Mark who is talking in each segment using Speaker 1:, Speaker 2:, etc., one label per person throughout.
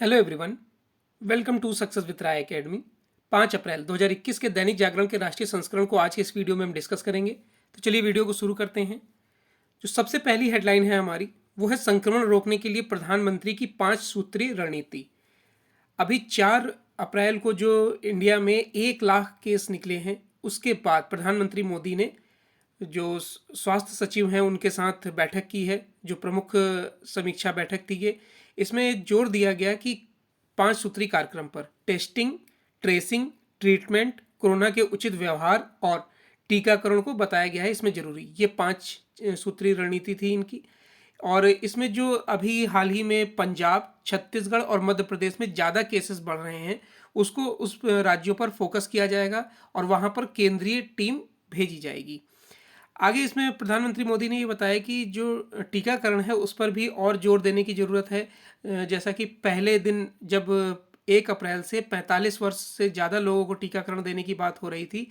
Speaker 1: Hello everyone. Welcome to success with Rai Academy. 5 April 2021 के दैनिक जागरण के राष्ट्रीय संस्करण को आज के इस वीडियो में हम डिस्कस करेंगे। तो चलिए वीडियो को शुरू करते हैं। जो सबसे पहली हेडलाइन है हमारी, वो है संक्रमण रोकने के लिए प्रधानमंत्री की 5 सूत्रीय रणनीति। अभी 4 अप्रैल को जो इंडिया में 1 लाख केस निकले हैं, उसके बाद प्रधानमंत्री मोदी ने जो स्वास्थ्य सचिव हैं उनके साथ बैठक की है। जो प्रमुख समीक्षा बैठक थी ये, इसमें जोर दिया गया कि 5 सूत्री कार्यक्रम पर टेस्टिंग, ट्रेसिंग, ट्रीटमेंट, कोरोना के उचित व्यवहार और टीकाकरण को बताया गया है इसमें जरूरी। ये 5 सूत्री रणनीति थी इनकी। और इसमें जो अभी हाल ही में पंजाब, छत्तीसगढ़ और मध्य प्रदेश में ज़्यादा केसेस बढ़ रहे हैं, उसको उस राज्यों पर फोकस किया जाएगा और वहाँ पर केंद्रीय टीम भेजी जाएगी। आगे इसमें प्रधानमंत्री मोदी ने ये बताया कि जो टीकाकरण है उस पर भी और जोर देने की ज़रूरत है। जैसा कि पहले दिन जब 1 अप्रैल से 45 वर्ष से ज़्यादा लोगों को टीकाकरण देने की बात हो रही थी,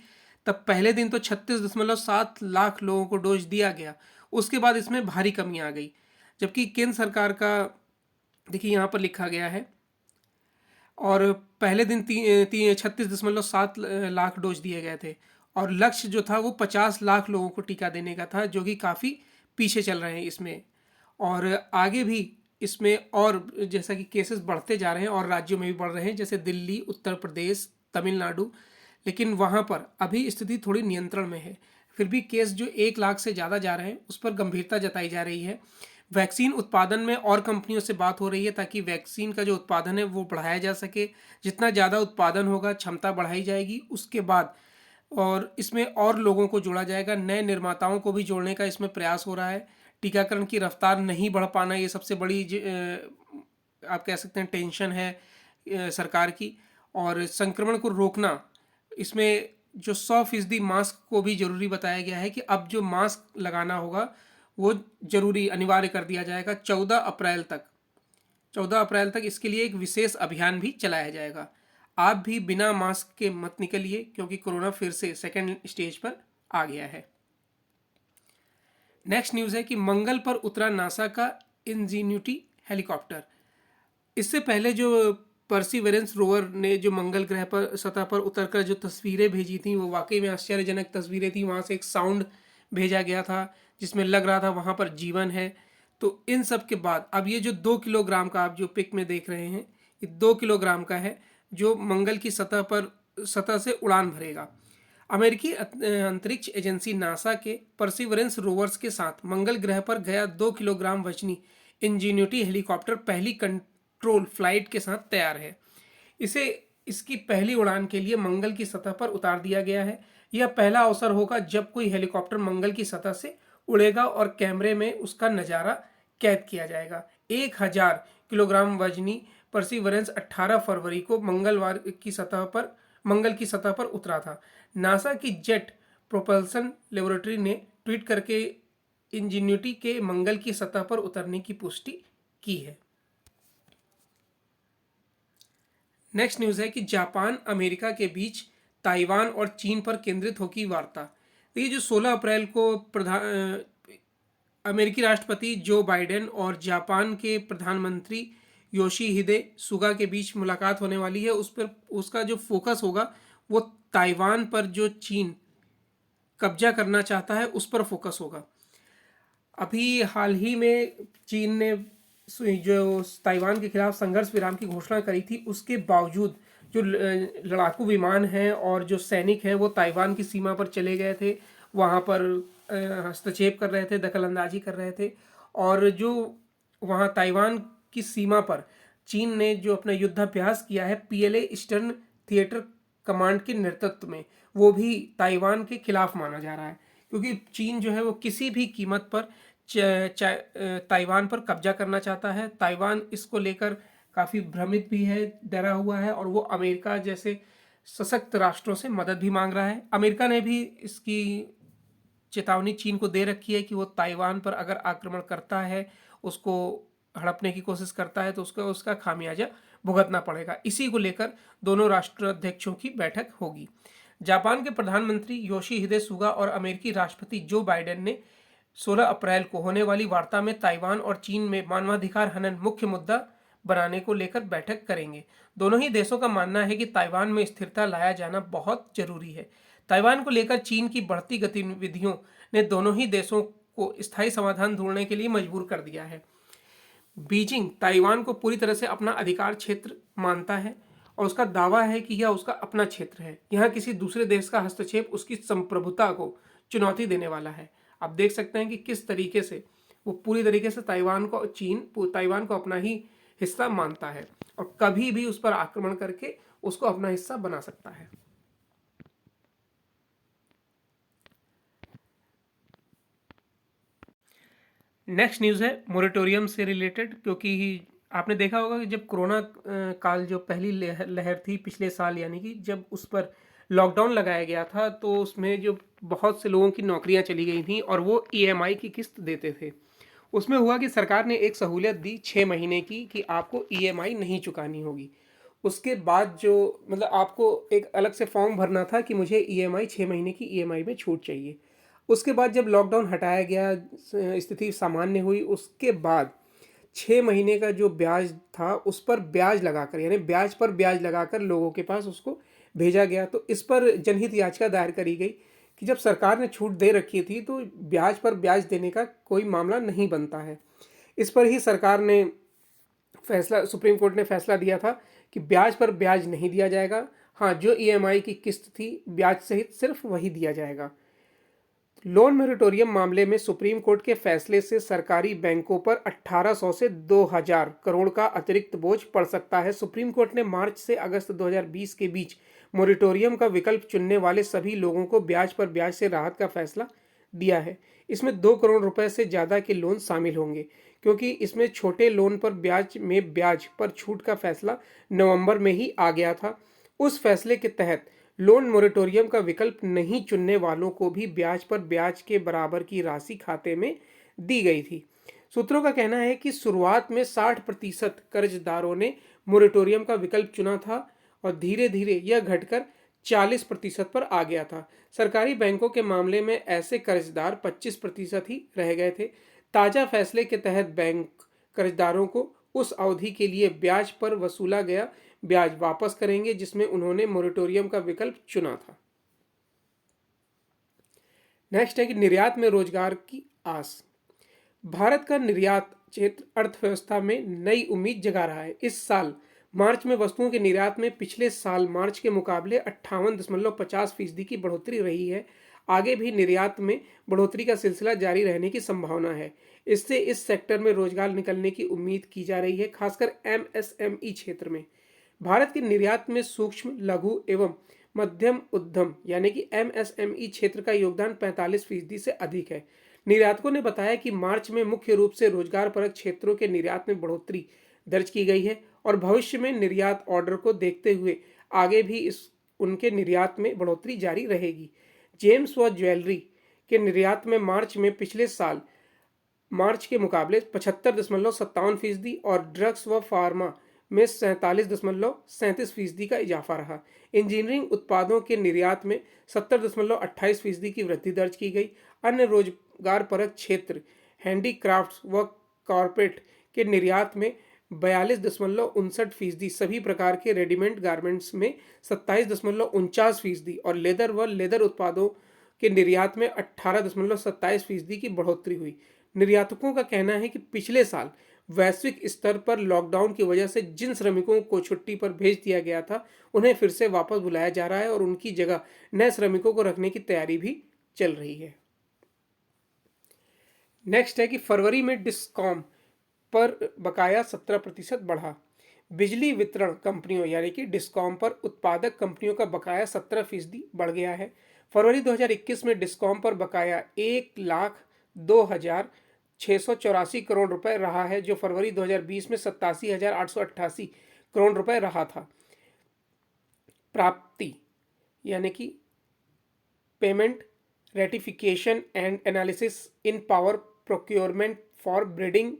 Speaker 1: तब पहले दिन तो 36.7 लाख लोगों को डोज दिया गया। उसके बाद इसमें भारी कमी आ गई। जबकि केंद्र सरकार का देखिए यहाँ पर लिखा गया है, और पहले दिन 36.7 लाख डोज दिए गए थे और लक्ष्य जो था वो 50 लाख लोगों को टीका देने का था, जो कि काफ़ी पीछे चल रहे हैं इसमें। और आगे भी इसमें और जैसा कि केसेस बढ़ते जा रहे हैं और राज्यों में भी बढ़ रहे हैं, जैसे दिल्ली, उत्तर प्रदेश, तमिलनाडु, लेकिन वहाँ पर अभी स्थिति थोड़ी नियंत्रण में है। फिर भी केस जो 1 लाख से ज़्यादा जा रहे हैं उस पर गंभीरता जताई जा रही है। वैक्सीन उत्पादन में और कंपनियों से बात हो रही है ताकि वैक्सीन का जो उत्पादन है वो बढ़ाया जा सके। जितना ज़्यादा उत्पादन होगा, क्षमता बढ़ाई जाएगी, उसके बाद और इसमें और लोगों को जोड़ा जाएगा। नए निर्माताओं को भी जोड़ने का इसमें प्रयास हो रहा है। टीकाकरण की रफ्तार नहीं बढ़ पाना, ये सबसे बड़ी आप कह सकते हैं टेंशन है सरकार की। और संक्रमण को रोकना, इसमें जो 100% मास्क को भी जरूरी बताया गया है कि अब जो मास्क लगाना होगा वो जरूरी अनिवार्य कर दिया जाएगा 14 अप्रैल तक इसके लिए एक विशेष अभियान भी चलाया जाएगा। आप भी बिना मास्क के मत निकलिए, क्योंकि कोरोना फिर से सेकेंड स्टेज पर आ गया है। नेक्स्ट न्यूज़ है कि मंगल पर उतरा नासा का इंजीन्यूटी हेलीकॉप्टर। इससे पहले जो परसिवरेंस रोवर ने जो मंगल ग्रह पर सतह पर उतरकर जो तस्वीरें भेजी थी, वो वाकई में आश्चर्यजनक तस्वीरें थी। वहाँ से एक साउंड भेजा गया था जिसमें लग रहा था वहाँ पर जीवन है। तो इन सब के बाद अब ये जो 2 किलोग्राम का आप जो पिक में देख रहे हैं, ये 2 किलोग्राम का है, जो मंगल की सतह से उड़ान भरेगा। अमेरिकी अंतरिक्ष एजेंसी नासा के परसिवरेंस रोवर्स के साथ मंगल ग्रह पर गया 2 किलोग्राम वजनी इंजीन्यूटी हेलीकॉप्टर पहली कंट्रोल फ्लाइट के साथ तैयार है। इसे इसकी पहली उड़ान के लिए मंगल की सतह पर उतार दिया गया है। यह पहला अवसर होगा जब कोई हेलीकॉप्टर मंगल की सतह से उड़ेगा और कैमरे में उसका नज़ारा कैद किया जाएगा। 1000 किलोग्राम वजनी परसिवरेंस 18 फरवरी को मंगल की सतह पर उतरा था। नासा की जेट प्रोपल्सन लेबोरेटरी ने ट्वीट करके इंजीन्यूटी के मंगल की सतह पर उतरने की पुष्टि की है। नेक्स्ट न्यूज़ है कि जापान अमेरिका के बीच ताइवान और चीन पर केंद्रित होगी वार्ता। देखिए, जो 16 अप्रैल को अमेरिकी राष्ट्रपति जो बाइडेन और जापान के प्रधानमंत्री योशिहिदे सुगा के बीच मुलाकात होने वाली है, उस पर उसका जो फोकस होगा वो ताइवान पर जो चीन कब्जा करना चाहता है उस पर फोकस होगा। अभी हाल ही में चीन ने जो ताइवान के खिलाफ संघर्ष विराम की घोषणा करी थी, उसके बावजूद जो लड़ाकू विमान हैं और जो सैनिक हैं वो ताइवान की सीमा पर चले गए थे। वहाँ पर हस्तक्षेप कर रहे थे, दखल अंदाजी कर रहे थे। और जो वहाँ ताइवान की सीमा पर चीन ने जो अपना युद्धाभ्यास किया है PLA ईस्टर्न थिएटर कमांड के नेतृत्व में, वो भी ताइवान के खिलाफ माना जा रहा है। क्योंकि चीन जो है वो किसी भी कीमत पर ताइवान पर कब्जा करना चाहता है। ताइवान इसको लेकर काफ़ी भ्रमित भी है, डरा हुआ है, और वो अमेरिका जैसे सशक्त राष्ट्रों से मदद भी मांग रहा है। अमेरिका ने भी इसकी चेतावनी चीन को दे रखी है कि वो ताइवान पर अगर आक्रमण करता है, उसको हड़पने की कोशिश करता है, तो उसका खामियाजा भुगतना पड़ेगा। इसी को लेकर दोनों राष्ट्राध्यक्षों की बैठक होगी। जापान के प्रधानमंत्री योशिहिदे सुगा और अमेरिकी राष्ट्रपति जो बाइडेन ने 16 अप्रैल को होने वाली वार्ता में ताइवान और चीन में मानवाधिकार हनन मुख्य मुद्दा बनाने को लेकर बैठक करेंगे। दोनों ही देशों का मानना है कि ताइवान में स्थिरता लाया जाना बहुत जरूरी है। ताइवान को लेकर चीन की बढ़ती गतिविधियों ने दोनों ही देशों को स्थायी समाधान ढूंढने के लिए मजबूर कर दिया है। बीजिंग ताइवान को पूरी तरह से अपना अधिकार क्षेत्र मानता है और उसका दावा है कि यह उसका अपना क्षेत्र है। यहाँ किसी दूसरे देश का हस्तक्षेप उसकी संप्रभुता को चुनौती देने वाला है। आप देख सकते हैं कि किस तरीके से वो पूरी तरीके से ताइवान को अपना ही हिस्सा मानता है और कभी भी उस पर आक्रमण करके उसको अपना हिस्सा बना सकता है। नेक्स्ट न्यूज़ है मोरेटोरियम से रिलेटेड, क्योंकि आपने देखा होगा कि जब कोरोना काल जो पहली लहर थी पिछले साल, यानी कि जब उस पर लॉकडाउन लगाया गया था, तो उसमें जो बहुत से लोगों की नौकरियां चली गई थी और वो ईएमआई की किस्त देते थे। उसमें हुआ कि सरकार ने एक सहूलियत दी 6 महीने की कि आपको ईएमआई नहीं चुकानी होगी। उसके बाद जो मतलब आपको एक अलग से फॉर्म भरना था कि मुझे ईएमआई 6 महीने की ईएमआई में छूट चाहिए। उसके बाद जब लॉकडाउन हटाया गया, स्थिति सामान्य हुई, उसके बाद 6 महीने का जो ब्याज था उस पर ब्याज लगाकर, यानी ब्याज पर ब्याज लगाकर लोगों के पास उसको भेजा गया। तो इस पर जनहित याचिका दायर करी गई कि जब सरकार ने छूट दे रखी थी तो ब्याज पर ब्याज देने का कोई मामला नहीं बनता है। इस पर ही सरकार ने सुप्रीम कोर्ट ने फैसला दिया था कि ब्याज पर ब्याज नहीं दिया जाएगा। हाँ, जो ईएमआई की किस्त थी ब्याज सहित सिर्फ वही दिया जाएगा। लोन मोरेटोरियम मामले में सुप्रीम कोर्ट के फैसले से सरकारी बैंकों पर 1800 से 2000 करोड़ का अतिरिक्त बोझ पड़ सकता है। सुप्रीम कोर्ट ने मार्च से अगस्त 2020 के बीच मोरेटोरियम का विकल्प चुनने वाले सभी लोगों को ब्याज पर ब्याज से राहत का फैसला दिया है। इसमें 2 करोड़ रुपए से ज़्यादा के लोन शामिल होंगे, क्योंकि इसमें छोटे लोन पर ब्याज पर छूट का फैसला नवंबर में ही आ गया था। उस फैसले के तहत लोन मोरेटोरियम का विकल्प नहीं चुनने वालों को भी ब्याज पर ब्याज के बराबर की राशि खाते में दी गई थी। सूत्रों का कहना है कि शुरुआत में 60% कर्जदारों ने मोरेटोरियम का विकल्प चुना था और धीरे धीरे यह घटकर 40% पर आ गया था। सरकारी बैंकों के मामले में ऐसे कर्जदार 25% ही रह गए थे। ताज़ा फैसले के तहत बैंक कर्जदारों को उस अवधि के लिए ब्याज पर वसूला गया ब्याज वापस करेंगे जिसमें उन्होंने मोरेटोरियम का विकल्प चुना था। नेक्स्ट है कि निर्यात में रोजगार की आस। भारत का निर्यात क्षेत्र अर्थव्यवस्था में नई उम्मीद जगा रहा है। इस साल मार्च में वस्तुओं के निर्यात में पिछले साल मार्च के मुकाबले 58.50% की बढ़ोतरी रही है। आगे भी निर्यात में बढ़ोतरी का सिलसिला जारी रहने की संभावना है। इससे इस सेक्टर में रोजगार निकलने की उम्मीद की जा रही है, खासकर एमएसएमई क्षेत्र में। भारत के निर्यात में सूक्ष्म, लघु एवं मध्यम उद्यम यानी कि एमएसएमई क्षेत्र का योगदान 45% से अधिक है। निर्यातकों ने बताया कि मार्च में मुख्य रूप से रोजगार परक क्षेत्रों के निर्यात में बढ़ोतरी दर्ज की गई है और भविष्य में निर्यात ऑर्डर को देखते हुए आगे भी उनके निर्यात में बढ़ोतरी जारी रहेगी। जेम्स व ज्वेलरी के निर्यात में मार्च में पिछले साल मार्च के मुकाबले 75.57% और ड्रग्स व फार्मा में 47.37% का इजाफा रहा। इंजीनियरिंग उत्पादों के निर्यात में 70.28% की वृद्धि दर्ज की गई। अन्य रोजगार परक क्षेत्र हैंडीक्राफ्ट्स व कॉरपोरेट के निर्यात में 42.59%, सभी प्रकार के रेडीमेड गारमेंट्स में 27.49% और लेदर व लेदर उत्पादों के निर्यात में 18.27% की बढ़ोतरी हुई। निर्यातकों का कहना है कि पिछले साल वैश्विक स्तर पर लॉकडाउन की वजह से जिन श्रमिकों को छुट्टी पर भेज दिया गया था उन्हें फिर से वापस बुलाया जा रहा है और उनकी जगह नए श्रमिकों को रखने की तैयारी भी चल रही है। नेक्स्ट है कि फरवरी में डिस्कॉम पर बकाया 17% बढ़ा। बिजली वितरण कंपनियों यानी कि डिस्कॉम पर उत्पादक कंपनियों का बकाया 17% बढ़ गया है। फरवरी 2021 में डिस्कॉम पर बकाया 1,02,684 करोड़ रुपए रहा है, जो फरवरी 2020 में 87,888 करोड़ रुपए रहा था। प्राप्ति यानी कि payment ratification and analysis in power procurement for bringing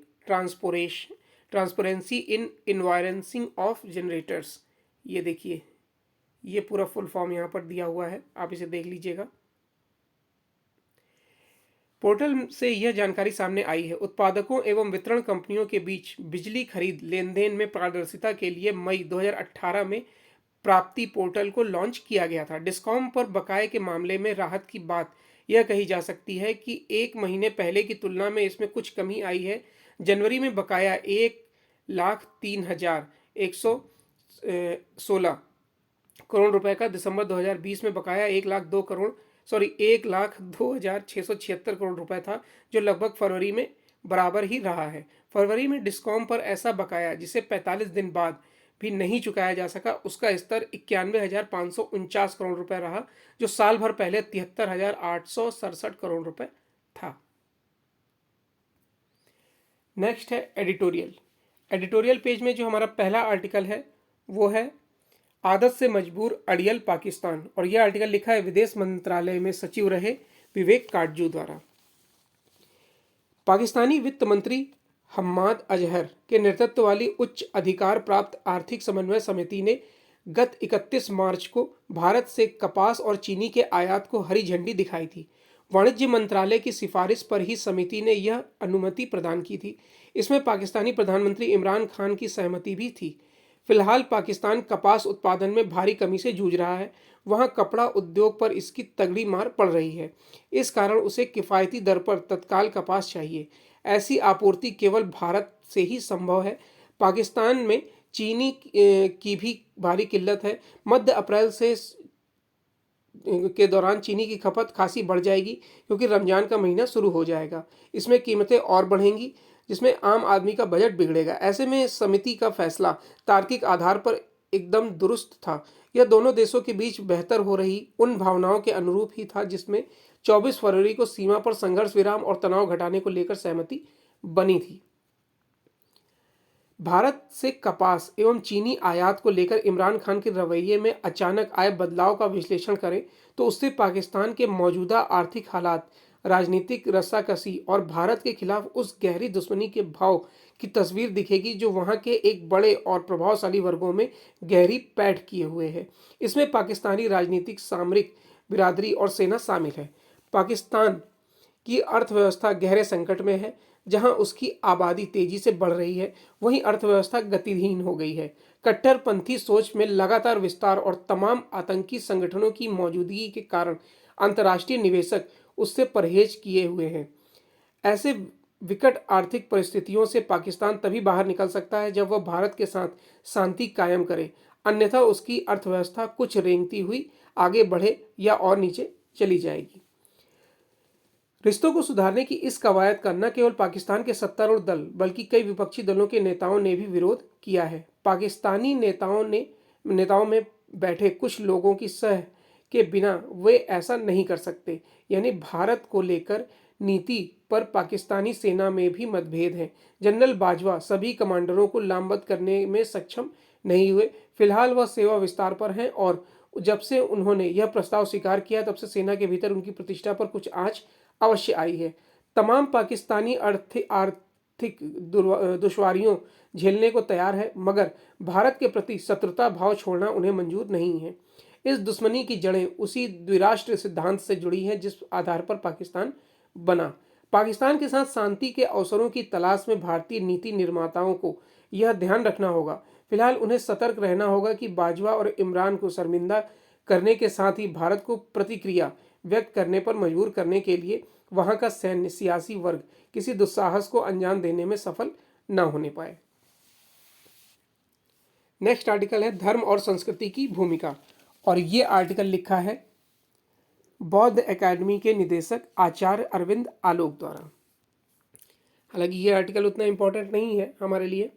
Speaker 1: transparency in invoicing of generators. ये देखिए, ये पूरा फुल फॉर्म यहाँ पर दिया हुआ है, आप इसे देख लीजिएगा। पोर्टल से यह जानकारी सामने आई है। उत्पादकों एवं वितरण कंपनियों के बीच बिजली खरीद लेनदेन में पारदर्शिता के लिए मई 2018 में प्राप्ति पोर्टल को लॉन्च किया गया था। डिस्कॉम पर बकाये के मामले में राहत की बात यह कही जा सकती है कि 1 महीने पहले की तुलना में इसमें कुछ कमी आई है। जनवरी में बकाया 1,03,116 करोड़ रुपए का, दिसंबर 2020 में बकाया 1,02,676 करोड़ रुपए था, जो लगभग फरवरी में बराबर ही रहा है। फरवरी में डिस्कॉम पर ऐसा बकाया जिसे 45 दिन बाद भी नहीं चुकाया जा सका, उसका स्तर 91,549 करोड़ रुपए रहा, जो साल भर पहले 73,867 करोड़ रुपए था। नेक्स्ट है एडिटोरियल। एडिटोरियल पेज में जो हमारा पहला आर्टिकल है वो है आदत से मजबूर अड़ियल पाकिस्तान, और यह आर्टिकल लिखा है विदेश मंत्रालय में सचिव रहे विवेक काटजू द्वारा। पाकिस्तानी वित्त मंत्री हम्माद अजहर के नेतृत्व वाली उच्च अधिकार प्राप्त आर्थिक समन्वय समिति ने गत 31 मार्च को भारत से कपास और चीनी के आयात को हरी झंडी दिखाई थी। वाणिज्य मंत्रालय की सिफारिश पर ही समिति ने यह अनुमति प्रदान की थी। इसमें पाकिस्तानी प्रधानमंत्री इमरान खान की सहमति भी थी। फिलहाल पाकिस्तान कपास उत्पादन में भारी कमी से जूझ रहा है। वहाँ कपड़ा उद्योग पर इसकी तगड़ी मार पड़ रही है। इस कारण उसे किफ़ायती दर पर तत्काल कपास चाहिए। ऐसी आपूर्ति केवल भारत से ही संभव है। पाकिस्तान में चीनी की भी भारी किल्लत है। मध्य अप्रैल से के दौरान चीनी की खपत खासी बढ़ जाएगी, क्योंकि रमजान का महीना शुरू हो जाएगा। इसमें कीमतें और बढ़ेंगी, जिसमें आम आदमी का बजट बिगड़ेगा। ऐसे में समिति का फैसला तार्किक आधार पर एकदम दुरुस्त था। यह दोनों देशों के बीच बेहतर हो रही उन भावनाओं के अनुरूप ही था जिसमें 24 फरवरी को सीमा पर संघर्ष विराम और तनाव घटाने को लेकर सहमति बनी थी। भारत से कपास एवं चीनी आयात को लेकर इमरान खान के रवैये में अचानक आए बदलाव का विश्लेषण करें तो उससे पाकिस्तान के मौजूदा आर्थिक हालात, राजनीतिक रस्साकसी और भारत के खिलाफ उस गहरी दुश्मनी के भाव की तस्वीर दिखेगी जो वहाँ के एक बड़े और प्रभावशाली वर्गों में गहरी पैठ किए हुए है। इसमें पाकिस्तानी राजनीतिक, सामरिक बिरादरी और सेना शामिल है। पाकिस्तान की अर्थव्यवस्था गहरे संकट में है। जहां उसकी आबादी तेजी से बढ़ रही है, वहीं अर्थव्यवस्था गतिहीन हो गई है। कट्टरपंथी सोच में लगातार विस्तार और तमाम आतंकी संगठनों की मौजूदगी के कारण अंतर्राष्ट्रीय निवेशक उससे परहेज किए हुए हैं। ऐसे विकट आर्थिक परिस्थितियों से पाकिस्तान तभी बाहर निकल सकता है जब वह भारत के साथ शांति कायम करे, अन्यथा उसकी अर्थव्यवस्था कुछ रेंगती हुई आगे बढ़े या और नीचे चली जाएगी। रिश्तों को सुधारने की इस कवायद का न केवल पाकिस्तान के सत्तारूढ़ दल बल्कि कई विपक्षी दलों के नेताओं ने भी विरोध किया है। पाकिस्तानी नेताओं में बैठे कुछ लोगों की सह के बिना वे ऐसा नहीं कर सकते। यानी भारत को लेकर नीति पर पाकिस्तानी सेना में भी मतभेद है। जनरल बाजवा सभी कमांडरों को लामबंद करने में सक्षम नहीं हुए। फिलहाल वह सेवा विस्तार पर हैं और जब से उन्होंने यह प्रस्ताव स्वीकार किया तब से सेना के भीतर उनकी प्रतिष्ठा पर कुछ आंच अवश्य आई है। तमाम पाकिस्तानी आर्थिक दुश्वारियों झेलने को तैयार है, मगर भारत के प्रति शत्रुता भाव छोड़ना उन्हें मंजूर नहीं है। इस दुश्मनी की जड़ें उसी द्विराष्ट्र सिद्धांत से जुड़ी हैं जिस आधार पर पाकिस्तान बना। पाकिस्तान के साथ शांति के अवसरों की तलाश में भारतीय नीति निर्माताओं को यह ध्यान रखना होगा। फिलहाल उन्हें सतर्क रहना होगा कि बाजवा और इमरान को शर्मिंदा करने के साथ ही भारत को प्रतिक्रिया व्यक्त करने पर मजबूर करने के लिए वहां का सैन्य सियासी वर्ग किसी दुस्साहस को अंजाम देने में सफल न होने पाए। नेक्स्ट आर्टिकल है धर्म और संस्कृति की भूमिका, और ये आर्टिकल लिखा है बौद्ध एकेडमी के निदेशक आचार्य अरविंद आलोक द्वारा। हालांकि ये आर्टिकल उतना इम्पोर्टेंट नहीं है हमारे लिए।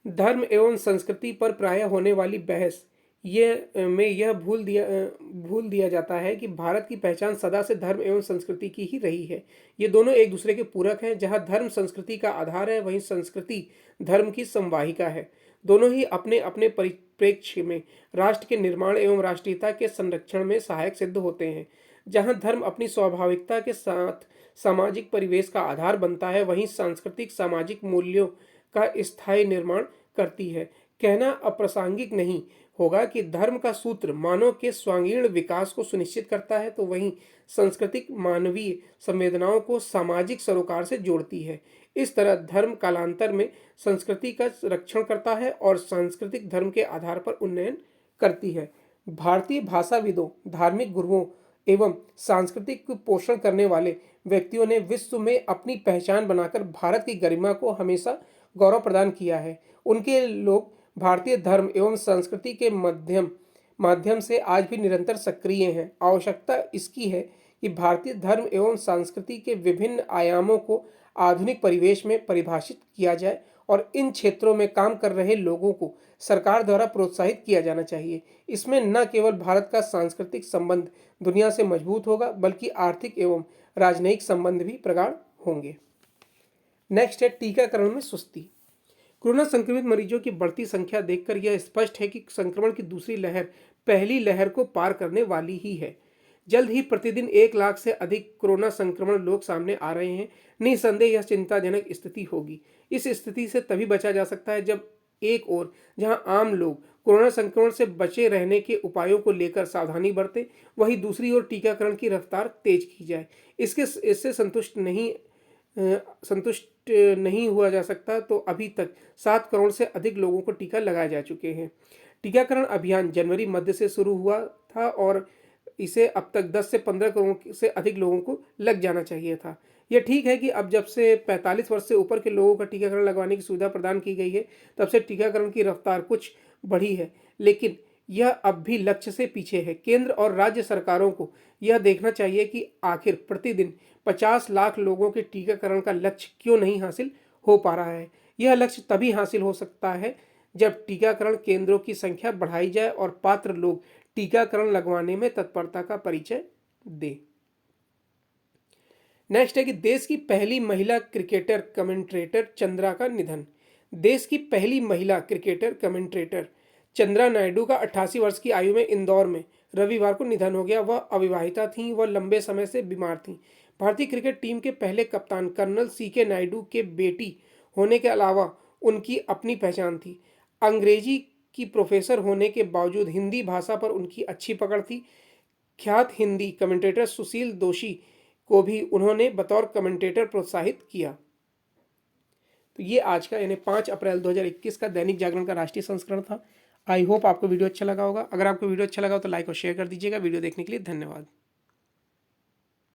Speaker 1: धर्म एवं संस्कृति पर प्रायः होने वाली बहस यह भूल दिया जाता है कि भारत की पहचान सदा से धर्म एवं संस्कृति की ही रही है। ये दोनों एक दूसरे के पूरक हैं। जहाँ धर्म संस्कृति का आधार है, वहीं संस्कृति धर्म की संवाहिका है। दोनों ही अपने अपने परिप्रेक्ष्य में राष्ट्र के निर्माण एवं राष्ट्रीयता के संरक्षण में सहायक सिद्ध होते हैं। जहाँ धर्म अपनी स्वाभाविकता के साथ सामाजिक परिवेश का आधार बनता है, वहीं सांस्कृतिक सामाजिक मूल्यों का स्थायी निर्माण करती है। कहना अप्रासंगिक नहीं होगा कि धर्म का सूत्र मानव के सर्वांगीण विकास को सुनिश्चित करता है, तो वहीं सांस्कृतिक मानवीय संवेदनाओं को सामाजिक सरोकार से जोड़ती है। इस तरह धर्म कालांतर में संस्कृति का रक्षण करता है और सांस्कृतिक धर्म के आधार पर उन्नयन करती है। भारतीय भाषाविदों, धार्मिक गुरुओं एवं सांस्कृतिक पोषण करने वाले व्यक्तियों ने विश्व में अपनी पहचान बनाकर भारत की गरिमा को हमेशा गौरव प्रदान किया है। उनके लोग भारतीय धर्म एवं संस्कृति के माध्यम से आज भी निरंतर सक्रिय हैं। आवश्यकता इसकी है कि भारतीय धर्म एवं संस्कृति के विभिन्न आयामों को आधुनिक परिवेश में परिभाषित किया जाए और इन क्षेत्रों में काम कर रहे लोगों को सरकार द्वारा प्रोत्साहित किया जाना चाहिए। इसमें न केवल भारत का सांस्कृतिक संबंध दुनिया से मजबूत होगा, बल्कि आर्थिक एवं राजनयिक संबंध भी प्रगाढ़ होंगे। नेक्स्ट है टीकाकरण में सुस्ती। कोरोना संक्रमित मरीजों की बढ़ती संख्या देखकर यह स्पष्ट है कि संक्रमण की दूसरी लहर पहली लहर को पार करने वाली ही है। जल्द ही प्रतिदिन 1 लाख से अधिक कोरोना संक्रमण लोग सामने आ रहे हैं। निसंदेह यह चिंताजनक स्थिति होगी। इस स्थिति से तभी बचा जा सकता है जब एक ओर जहां आम लोग कोरोना संक्रमण से बचे रहने के उपायों को लेकर सावधानी बरतें, वहीं दूसरी ओर टीकाकरण की रफ्तार तेज की जाए। इससे संतुष्ट नहीं हुआ जा सकता, तो अभी तक 7 करोड़ से अधिक लोगों को टीका लगाए जा चुके हैं। टीकाकरण अभियान जनवरी मध्य से शुरू हुआ था और इसे अब तक 10 से 15 करोड़ से अधिक लोगों को लग जाना चाहिए था। यह ठीक है कि अब जब से 45 वर्ष से ऊपर के लोगों का टीकाकरण लगवाने की सुविधा प्रदान की गई है, तब से टीकाकरण की रफ्तार कुछ बढ़ी है, लेकिन यह अब भी लक्ष्य से पीछे है। केंद्र और राज्य सरकारों को यह देखना चाहिए कि आखिर प्रतिदिन 50 लाख लोगों के टीकाकरण का लक्ष्य क्यों नहीं हासिल हो पा रहा है। यह लक्ष्य तभी हासिल हो सकता है जब टीकाकरण केंद्रों की संख्या बढ़ाई जाए और पात्र लोग टीकाकरण लगवाने में तत्परता का परिचय दें। नेक्स्ट है कि देश की पहली महिला क्रिकेटर कमेंटेटर चंद्रा का निधन। देश की पहली महिला क्रिकेटर कमेंटेटर चंद्रा नायडू का 88 वर्ष की आयु में इंदौर में रविवार को निधन हो गया। वह अविवाहिता थीं, वह लंबे समय से बीमार थीं। भारतीय क्रिकेट टीम के पहले कप्तान कर्नल CK नायडू के बेटी होने के अलावा उनकी अपनी पहचान थी। अंग्रेजी की प्रोफेसर होने के बावजूद हिंदी भाषा पर उनकी अच्छी पकड़ थी। ख्यात हिंदी कमेंटेटर सुशील दोषी को भी उन्होंने बतौर कमेंटेटर प्रोत्साहित किया। तो ये आज का यानी 5 अप्रैल 2021 का दैनिक जागरण का राष्ट्रीय संस्करण था। आई होप आपको वीडियो अच्छा लगा होगा। अगर आपको वीडियो अच्छा लगा हो तो लाइक और शेयर कर दीजिएगा। वीडियो देखने के लिए धन्यवाद।